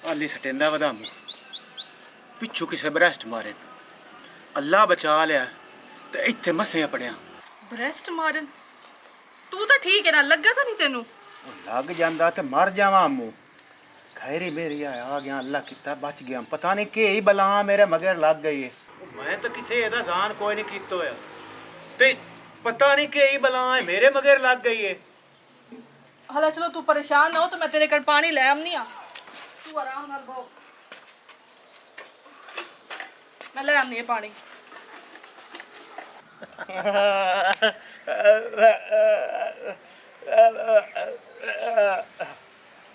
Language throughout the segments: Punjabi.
हाली सटेंदा वधामू पिछू किसे ब्रेस्ट मारे अल्लाह बचा लिया ते इत्थे मसे पड़िया ब्रेस्ट मारन तू तो ठीक है ना लगा था नहीं तेनू लग जांदा ते मर जावां अम्मू खैरी मेरी आ गया अल्लाह किता बच गया पता नहीं के ही बला मेरे मगर लग गई है मैं तो किसे एदा जान कोई नहीं कीतो होया ते पता नहीं के ही बला है मेरे मगर लग गई है हला चलो तू परेशान ना हो तो मैं तेरे कल पानी ले आमनी आ तू आराम नाल बो मैं ले आमनी है पानी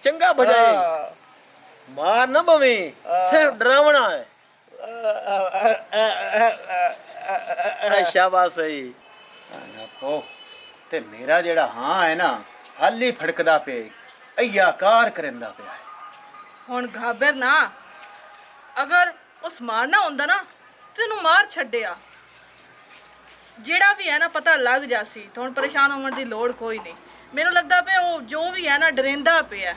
चंगा बजाए मार ना बवे सिर्फ डरावना है शाबाश सही ओ ते मेरा जेड़ा हां है ना हाली फड़कदा पे अय्या कार करंदा पे हुन घाबर ना अगर उस मारना हुंदा ना तेनू मार छड्डिया जेड़ा भी है ना पता लग जासी तो हुन परेशान होने की लोड़ कोई नहीं मेनू लगदा पे ओ जो भी है ना डरेंदा पिया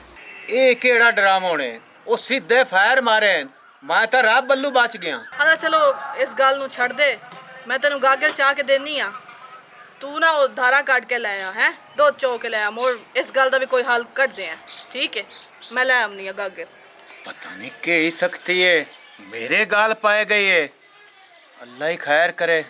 ए केड़ा ड्रामा होने ओ सीधे फायर मारे मैं तो रब बल्लू बच गया हाँ चलो इस गल नू छड़ दे मैं तेनू गागर चाह के देनी आ तू ना वो धारा काट के लाया है दो चो के लाया मोर इस गल का भी कोई हल कट दे ठीक है मैं लै आमनी गागर पता नहीं के ही सकती है मेरे गाल पाए गई है अल्लाह ही खैर करे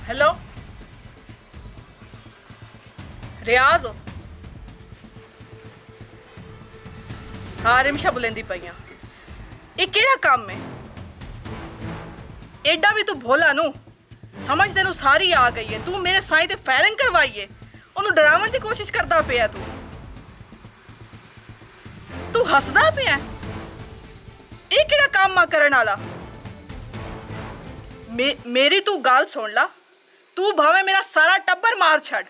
हेलो रियाज हाँ रिमशा बुलेंदी पईया ये केड़ा काम है एडा भी तू भोला नू समझ तेनू सारी आ गई है तू मेरे साईं ते फायरिंग करवाई है ओनू डरावन की कोशिश करता पिया तू हसदा पिया ये केड़ा काम मा करन वाला मेरी तू गाल सुन ला तू भावे मेरा सारा टब्बर मार छड़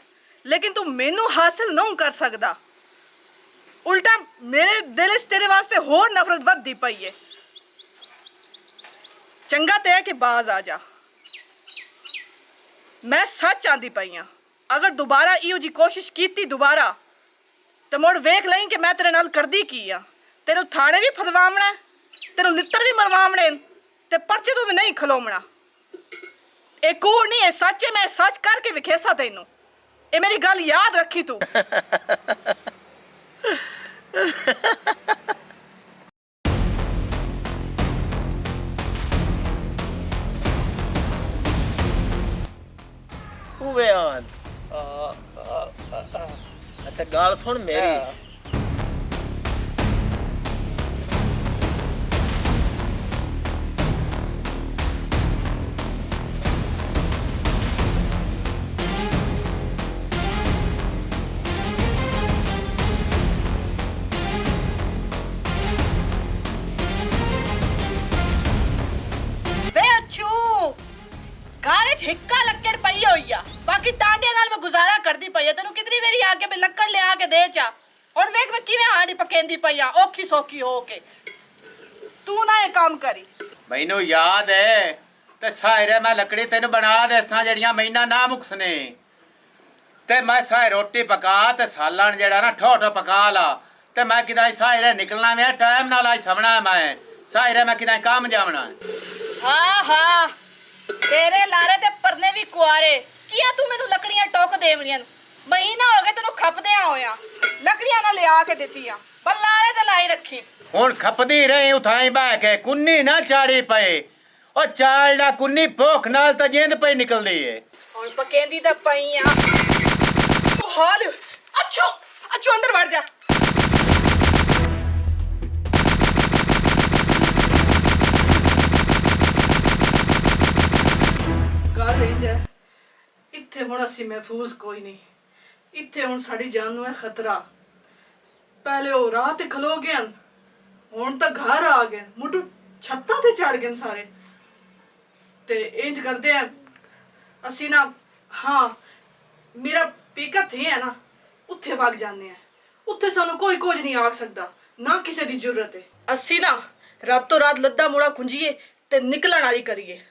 लेकिन तू मैनू हासिल नहीं कर सकदा उल्टा मेरे दिल च तेरे वास्ते होर नफरत वधदी पई है चंगा ते है कि बाज आ जा मैं सच आंदी पई हां अगर दोबारा इहो जी कोशिश कीती दोबारा तो मुड़ वेख लई कि मैं तेरे नाल करदी की आ तेनू थाने भी फदवावना तेनू लित्तर भी मरवावने ते पर्चे तो भी नहीं खलोमना एक कूड़ नहीं है सच है मैं सच करके विखेसा तेनू ये मेरी गल याद रखी तू बयान अच्छा गाल सुन मेरी हिक्का लक्कड़ पई होई आ बाकी टांडिया नाल मैं गुजारा करदी पई आ तेनू कितनी वेरी आके मैं लक्कड़ ले आके दे चा और वेख मैं किवें हांडी पकेंदी पई आ औखी सौखी हो के तू ना ये काम करी मैनू याद है ते सायरे मैं लकड़ी तेन बना देसा जड़ियां महीना ना मुक्सने ते मैं साय रोटी पका ते सालन जेड़ा ना ठो ठो पका ला ते मैं किदा सायरे निकलना मैं टाइम नाल आई समना मैं सायरे मैं किदा काम जावना हाँ हाँ तेरे लारे ते परने भी कुआरे किया तू मेनू लकड़ियां टोक देवनियां महीना हो गया तेनू खपदे होया लकड़ियां ना ले आके देतियां पर लारे ते लाई रखी हुण खपदी रही उठाई बह के कुन्नी ना चाड़ी पए ओ चाल दा कुन्नी भुख नाल त जिंद पई निकलदी है हुण पकेंदी त पईया हाल अच्छो अच्छो अंदर बैठ जा ਇੱਥੇ ਹੁਣ ਅਸੀਂ ਮਹਿਫੂਜ਼ ਕੋਈ ਨਹੀਂ। ਇੱਥੇ ਹੁਣ ਸਾਡੀ ਜਾਨ ਨੂੰ ਹੈ ਖਤਰਾ। ਪਹਿਲੇ ਉਹ ਰਾਹ ਤੇ ਖਲੋ ਗਏ ਹਨ, ਹੁਣ ਤਾਂ ਘਰ ਆ ਗਏ, ਮੁੱਢ ਛੱਤਾਂ ਤੇ ਚੜ ਗਏ ਸਾਰੇ। ਤੇ ਇੰਜ ਕਰਦੇ ਆ ਅਸੀਂ ਨਾ, ਹਾਂ ਮੇਰਾ ਪੀਕਾ ਥੇ ਹੈ ਨਾ, ਉੱਥੇ ਵਗ ਜਾਂਦੇ ਆ। ਉੱਥੇ ਸਾਨੂੰ ਕੋਈ ਕੁਝ ਨਹੀਂ ਆਖ ਸਕਦਾ, ਨਾ ਕਿਸੇ ਦੀ ਜ਼ਰੂਰਤ ਹੈ। ਅਸੀਂ ਨਾ ਰਾਤੋਂ ਰਾਤ ਲੱਦਾ ਮੋੜਾ ਕੁੰਜੀਏ ਤੇ ਨਿਕਲਣ ਵਾਲੀ ਕਰੀਏ।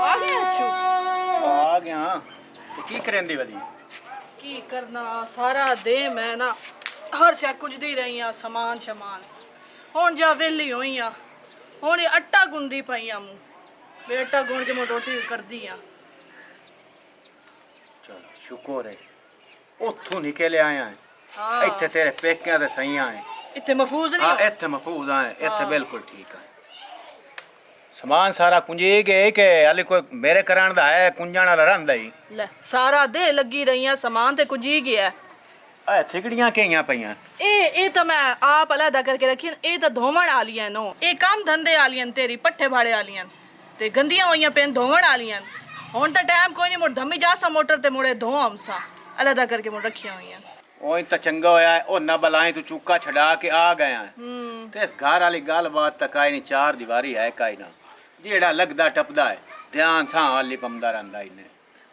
ਆ ਗਿਆ ਅੱਛੂ। ਆ ਗਿਆ ਤੇ ਕੀ ਕਰੇਂਦੀ ਵਧੀ? ਕੀ ਕਰਨਾ, ਸਾਰਾ ਦੇ ਮੈਂ ਨਾ ਹਰ ਸ਼ੈ ਕੁਝਦੀ ਰਹੀ ਆ, ਸਮਾਨ ਸ਼ਮਾਨ। ਹੁਣ ਜਾ ਵੇਲੀ ਹੋਈ ਆ, ਹੁਣ ਇਹ ਆਟਾ ਗੁੰਦੀ ਪਈ ਆ। ਮੂੰ ਵੇ ਆਟਾ ਗੁੰਨ ਕੇ ਮੈਂ ਰੋਟੀ ਕਰਦੀ ਆ। ਚਲ ਸ਼ੁਕਰ ਹੈ ਉੱਥੋਂ ਨਿਕਲ ਆਇਆ ਹੈ। ਹਾਂ ਇੱਥੇ ਤੇਰੇ ਪੇਕਿਆਂ ਦੇ ਸਹੀ ਆਏ। ਇੱਥੇ ਮਹਿਫੂਜ਼ ਹਾਂ ਨਹੀਂ। ਇੱਥੇ ਮਹਿਫੂਜ਼ ਆਏ, ਇੱਥੇ ਹਾਂ। ਬਿਲਕੁਲ ਠੀਕ ਹੈ। ਸਮਾਨ ਸਾਰਾ ਕੁੰਜੀ ਗਏ ਕਿ ਹਾਲੇ ਕੋਈ ਮੇਰੇ ਕਰਾਣ ਦਾ ਹੈ? ਕੁੰਜਣ ਵਾਲਾ ਰਹਿੰਦਾ ਹੀ। ਲੈ ਸਾਰਾ ਦੇ ਲੱਗੀ ਰਹੀਆਂ, ਸਮਾਨ ਤੇ ਕੁੰਜੀ ਗਿਆ। ਐ ਥਿਕੜੀਆਂ ਕਈਆਂ ਪਈਆਂ। ਇਹ ਤਾਂ ਮੈਂ ਆਪ ਅਲੱਦਾ ਕਰਕੇ ਰੱਖੀ। ਇਹ ਤਾਂ ਧੋਵਣ ਵਾਲੀਆਂ ਨੋ, ਇਹ ਕੰਮ ਧੰਦੇ ਵਾਲੀਆਂ ਤੇਰੀ ਪੱਠੇ ਭਾੜੇ ਵਾਲੀਆਂ ਤੇ ਗੰਦੀਆਂ ਹੋਈਆਂ ਪੈਨ ਧੋਵਣ ਵਾਲੀਆਂ। ਹੁਣ ਤਾਂ ਟਾਈਮ ਕੋਈ ਨਹੀਂ, ਮੁੜ ਧੰਮੀ ਜਾ ਸਾ ਮੋਟਰ ਤੇ ਮੁੜੇ ਧੋ ਹਮਸਾ ਅਲੱਦਾ ਕਰਕੇ ਮੁੜ ਰੱਖੀਆਂ ਹੋਈਆਂ। ਉਹ ਤਾਂ ਚੰਗਾ ਹੋਇਆ ਹੈ, ਉਹ ਨਾ ਬਲਾਈ ਤੂੰ ਚੁੱਕਾ ਛਡਾ ਕੇ ਆ ਗਿਆ ਹੈ। ਤੇ ਇਸ ਘਰ ਵਾਲੀ ਗੱਲਬਾਤ ਤਾਂ ਕਾਈ ਨਹੀਂ, ਚਾਰ ਦੀਵਾਰੀ ਹੈ ਕਾਈ ਨਾ। ਜਿਹੜਾ ਲੱਗਦਾ ਟੱਪਦਾ ਹੈ ਧਿਆਨ ਸਾਂ ਹਾਲੀ ਪੰਮਦਾ ਰਹਿੰਦਾ ਇਹਨੇ।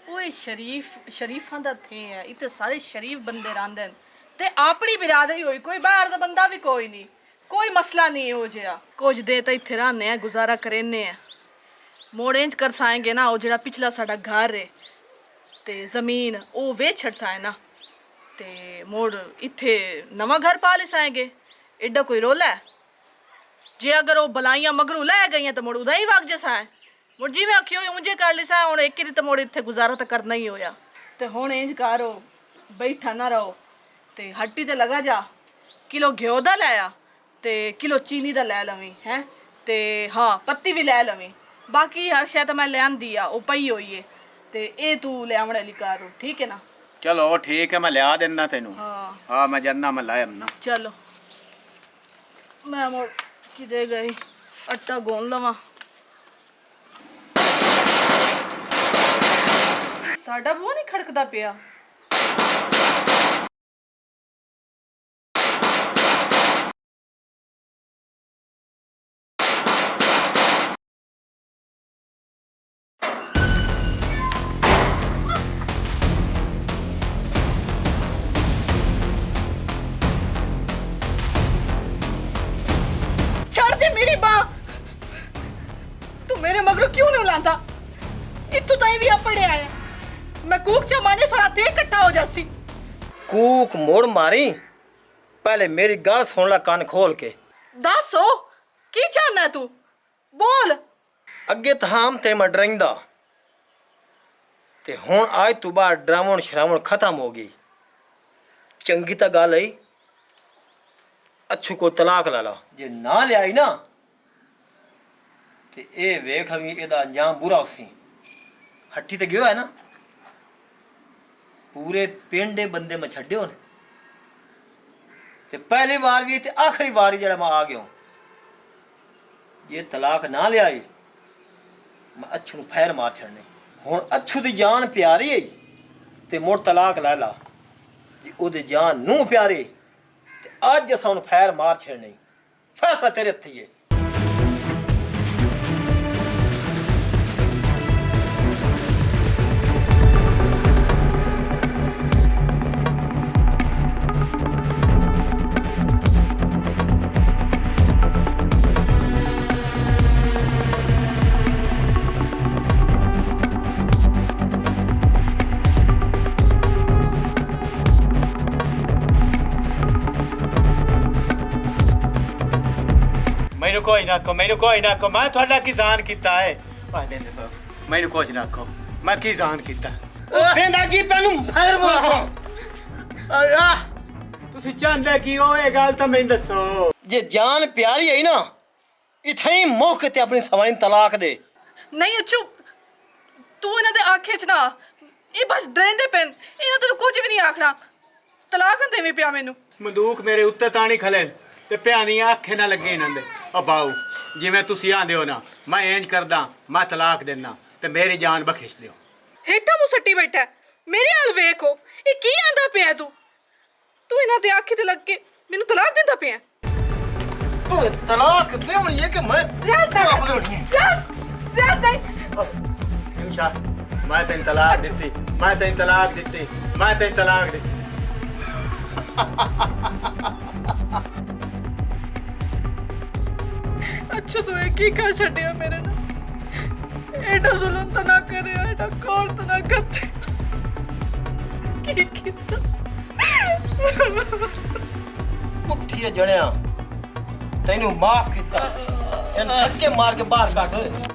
ਓਏ ਸ਼ਰੀਫਾਂ ਦਾ ਥੇ ਹੈ, ਇੱਥੇ ਸਾਰੇ ਸ਼ਰੀਫ ਬੰਦੇ ਰਹਿੰਦੇ ਨੇ ਤੇ ਆਪਣੀ ਬਿਰਾਦਰੀ ਹੋਈ, ਕੋਈ ਬਾਹਰ ਦਾ ਬੰਦਾ ਵੀ ਕੋਈ ਨਹੀਂ, ਕੋਈ ਮਸਲਾ ਨਹੀਂ ਹੋ ਜਿਆ। ਕੁਝ ਦੇ ਤਾਂ ਇੱਥੇ ਰਹਿੰਦੇ ਆ, ਗੁਜ਼ਾਰਾ ਕਰਨੇ ਆ। ਮੋੜ ਇੰਜ ਕਰ ਸਾਏਂਗੇ ਨਾ, ਉਹ ਜਿਹੜਾ ਪਿਛਲਾ ਸਾਡਾ ਘਰ ਹੈ ਤੇ ਜ਼ਮੀਨ ਉਹ ਵੇਚ ਛੱਡ ਸਾਏ ਨਾ, ਤੇ ਮੋੜ ਇੱਥੇ ਨਵਾਂ ਘਰ ਪਾ ਲੈ ਸਾਏਂਗੇ। ਐਡਾ ਕੋਈ ਰੋਲਾ ਹੈ? ਜੇ ਅਗਰ ਉਹ ਬਲਾਈਆਂ ਮਗਰੂ ਲੈ ਗਈਆਂ ਤਾਂ ਮੁੜ ਉਦਾਂ ਹੀ ਵਗ ਜਸਾ ਹੈ। ਮੁੜ ਜਿਵੇਂ ਆਖੀ ਹੋਈ ਉਂਝੇ ਕਰ ਲਿਸਾ। ਹੁਣ ਇੱਕ ਹੀ ਤਾਂ ਮੁੜ ਇੱਥੇ ਗੁਜ਼ਾਰਾ ਤਾਂ ਕਰਨਾ ਹੀ ਹੋਇਆ। ਤੇ ਹੁਣ ਇੰਜ ਕਰੋ, ਬੈਠਾ ਨਾ ਰਹੋ ਤੇ ਹੱਟੀ ਤੇ ਲਗਾ ਜਾ। ਕਿਲੋ ਘਿਓ ਦਾ ਲੈ ਆ ਤੇ ਕਿਲੋ ਚੀਨੀ ਦਾ ਲੈ ਲਵੀਂ ਹੈ, ਤੇ ਹਾਂ ਪੱਤੀ ਵੀ ਲੈ ਲਵੀਂ। ਬਾਕੀ ਹਰ ਸ਼ੈ ਤਾਂ ਮੈਂ ਲਿਆਂਦੀ ਆ, ਉਹ ਪਈ ਹੋਈ ਏ। ਤੇ ਇਹ ਤੂੰ ਲਿਆਵਣ ਵਾਲੀ ਕਰ, ਠੀਕ ਹੈ ਨਾ? ਚਲੋ ਠੀਕ ਹੈ, ਮੈਂ ਲਿਆ ਦਿੰਦਾ ਤੈਨੂੰ। ਹਾਂ ਹਾਂ ਮੈਂ ਜੰਨਾ ਮੈਂ ਲਾਇਆ ਨਾ। ਚਲੋ ਮੈਂ ਮੁੜ ਕਿਤੇ ਗਈ, ਆਟਾ ਗੁੰਨ ਲਵਾਂ। ਸਾਡਾ ਬੂਹਾ ਨਹੀਂ ਖੜਕਦਾ ਪਿਆ। ਛੱਡ ਦੇ ਮੇਰੀ ਬਾਂਹ। ਤੂੰ ਮੇਰੇ ਮਗਰੋਂ ਕਿਉਂ ਨਹੀਂ ਲਾਂਦਾ? ਇੱਥੋਂ ਤਾਈਂ ਵੀ ਆਪੜਿਆ ਆ। ਮੈਂ ਕੂਕ ਚ ਮਾਨੇ ਸਾਰਾ ਤੇ ਇਕੱਠਾ ਹੋ ਜਾਸੀ। ਕੂਕ ਮੋੜ ਮਾਰੀ, ਪਹਿਲੇ ਮੇਰੀ ਗੱਲ ਸੁਣ ਲੈ ਕੰਨ ਖੋਲ ਕੇ। ਦੱਸੋ ਕੀ ਚਾਹਨਾ ਤੂੰ? ਬੋਲ। ਅੱਗੇ ਤਾਂ ਹਾਮ ਤੇ ਮੈਂ ਡਰਾਈਂਦਾ, ਤੇ ਹੁਣ ਅੱਜ ਤੋਂ ਬਾਅਦ ਡਰਾਵਣ ਸ਼ਰਾਵਣ ਖਤਮ ਹੋ ਗਈ। ਚੰਗੀ ਤਾਂ ਗੱਲ ਹੈ, ਅੱਛੂ ਕੋ ਤਲਾਕ ਲਾ ਲਾ। ਜੇ ਨਾ ਲਿਆਈ ਨਾ ਤੇ ਇਹ ਵੇਖ ਵੀ ਇਹਦਾ ਅੰਜਾਮ ਬੁਰਾ ਸੀ। ਹੱਟੀ ਤੇ ਗਿਆ ਹੈ ਨਾ, ਪੂਰੇ ਪਿੰਡ ਦੇ ਬੰਦੇ ਮੈਂ ਛੱਡਿਓ ਨੇ, ਤੇ ਪਹਿਲੀ ਵਾਰ ਵੀ ਤੇ ਆਖਰੀ ਵਾਰ ਜਿਹੜਾ ਮੈਂ ਆ ਗਿਆ। ਜੇ ਤਲਾਕ ਨਾ ਲਿਆਈ ਮੈਂ ਅੱਛੂ ਨੂੰ ਫੈਰ ਮਾਰ ਛੱਡਨੇ। ਹੁਣ ਅੱਛੂ ਦੀ ਜਾਨ ਪਿਆਰੀ ਹੈ ਤੇ ਮੁੜ ਤਲਾਕ ਲੈ ਲਾ। ਜੇ ਉਹਦੇ ਜਾਨ ਨੂੰ ਪਿਆਰੀ ਤੇ ਅੱਜ ਅਸਾਂ ਨੂੰ ਫੈਰ ਮਾਰ ਛੱਡਨੇ। ਫੈਸਲਾ ਤੇਰੇ ਹੱਥੀ ਹੈ। ਮੈਨੂੰ ਕੋਈ ਨਾ ਕਹੋ, ਮੈਨੂੰ ਕੋਈ ਨਾ ਕਹੋ, ਮੈਂ ਤੁਹਾਡਾ ਕੀ ਜ਼ਾਨ ਕੀਤਾ ਹੈ? ਮੈਨੂੰ ਕੁਝ ਨਾ ਕਹੋ, ਮੈਂ ਕੀ ਜ਼ਾਨ ਕੀਤਾ? ਫੇਂਦਾ ਕੀ ਪੈਨੂੰ ਫੈਰ ਮਾਰ। ਤੁਸੀਂ ਚਾਹੁੰਦੇ ਕੀ ਹੋ? ਇਹ ਗੱਲ ਤਾਂ ਮੈਨੂੰ ਦੱਸੋ। ਜੇ ਜਾਨ ਪਿਆਰੀ ਹੈ ਨਾ, ਇਥੇ ਹੀ ਮੌਕੇ ਤੇ ਆਪਣੀ ਸਵਾਈ ਨੂੰ ਤਲਾਕ ਦੇ। ਨਹੀਂ ਅੱਛੂ, ਤੂੰ ਇਹਨਾਂ ਦੇ ਆਖੇ ਚ ਨਾ, ਇਹ ਬਸ ਡਰੇਂਦੇ ਪੈਨ। ਇਹਨਾਂ ਤੈਨੂੰ ਕੁਝ ਵੀ ਨਹੀਂ ਆਖਣਾ। ਤਲਾਕ ਨਾ ਦੇਵੀਂ ਪਿਆ ਮੈਨੂੰ। ਬੰਦੂਕ ਮੇਰੇ ਉੱਤੇ ਤਾਂ ਨਹੀਂ ਖਲੇ ਤੇ ਭਿਆਨੀਆਂ ਅੱਖੇ ਨਾ ਲੱਗੇ ਇਹਨਾਂ ਦੇ। ਉਹ ਬਾਊ ਜਿਵੇਂ ਤੁਸੀਂ ਆਂਦੇ ਹੋ ਨਾ, ਮੈਂ ਇੰਜ ਕਰਦਾ, ਮੈਂ ਤਲਾਕ ਦੇਣਾ ਤੇ ਮੇਰੀ ਜਾਨ ਬਖਸ਼ ਦਿਓ। ਹੇਠਾਂ ਮੂੰਹ ਸੱਟੀ ਬੈਠਾ ਹੈ। ਮੇਰੇ ਹਾਲ ਵੇਖੋ, ਇਹ ਕੀ ਆਂਦਾ ਪਿਆ ਤੂੰ ਇਹਨਾਂ ਦੇ ਅੱਖੇ ਤੇ ਲੱਗ ਕੇ ਮੈਨੂੰ ਤਲਾਕ ਦਿੰਦਾ ਪਿਆ। ਤੂੰ ਤਲਾਕ ਦੇਉਣੀ ਹੈ ਕਿ ਮੈਂ ਰਾਜ ਦੇਉਣੀ ਹੈ? ਰਾਜ ਨਹੀਂ। ਇੰਸ਼ਾ ਮੈਂ ਤੈਨੂੰ ਤਲਾਕ ਦਿੱਤੀ, ਮੈਂ ਤੈਨੂੰ ਤਲਾਕ ਦਿੱਤੀ, ਮੈਂ ਤੈਨੂੰ ਤਲਾਕ ਦਿੱਤੀ। ਅੱਛਾ ਤੂੰ ਇਹ ਕੀ ਕਰ ਛੱਡਿਆ ਮੇਰੇ ਨਾਲ? ਐਡਾ ਜ਼ੁਲਮ ਤਾਂ ਨਾ ਕਰਿਆ, ਐਡਾ ਕੋਰ ਤਾਂ ਨਾ ਕਰਤੇ। ਕੀ ਕੀਤਾ? ਉੱਠੀਏ ਜਣਿਆ, ਤੈਨੂੰ ਮਾਫ ਕੀਤਾ। ਇਹਨੂੰ ਧੱਕੇ ਮਾਰ ਕੇ ਬਾਹਰ ਕੱਢ ਓਏ।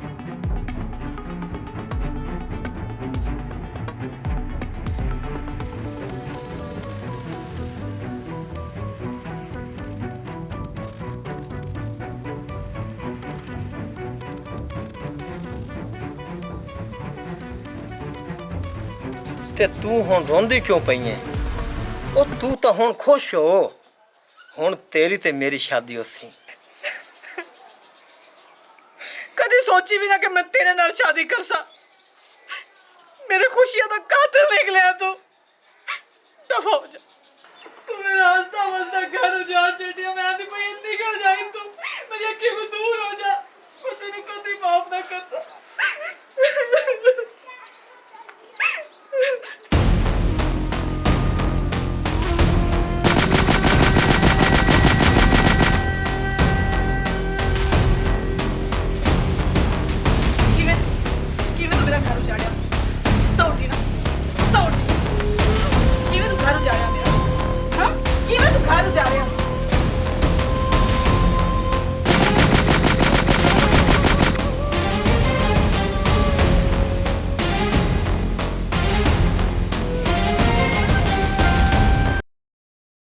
ਤੇ ਤੂੰ ਹੁਣ ਰੋਂਦੀ ਕਿਉਂ ਪਈ ਐ? ਉਹ ਤੂੰ ਤਾਂ ਹੁਣ ਖੁਸ਼ ਹੋ। ਹੁਣ ਤੇਰੀ ਤੇ ਮੇਰੀ ਸ਼ਾਦੀ ਹੋਸੀ। ਕਦੀ ਸੋਚੀ ਵੀ ਨਾ ਕਿ ਮੈਂ ਤੇਰੇ ਨਾਲ ਸ਼ਾਦੀ ਕਰ ਸਾ। ਮੇਰੇ ਖੁਸ਼ੀਆਂ ਦਾ ਕਾਤਲ ਨਿਕਲਿਆ ਤੂੰ। ਦਫਾ ਹੋ ਜਾ। ਤੂੰ ਮੇਰਾ ਹੱਸਦਾ ਵਸਦਾ ਘਰ ਉਜਾੜ ਛੱਡਿਆ। ਮੈਂ ਤੇ ਕੋਈ ਇੰਨੀ ਗੱਲ ਜਾਈ ਤੂੰ ਮੇਰੀ ਅੱਖੀ ਤੋਂ ਦੂਰ ਹੋ ਜਾ। ਮੈਂ ਤੈਨੂੰ ਕਦੀ ਮਾਫ ਨਾ ਕਰ ਸਾ।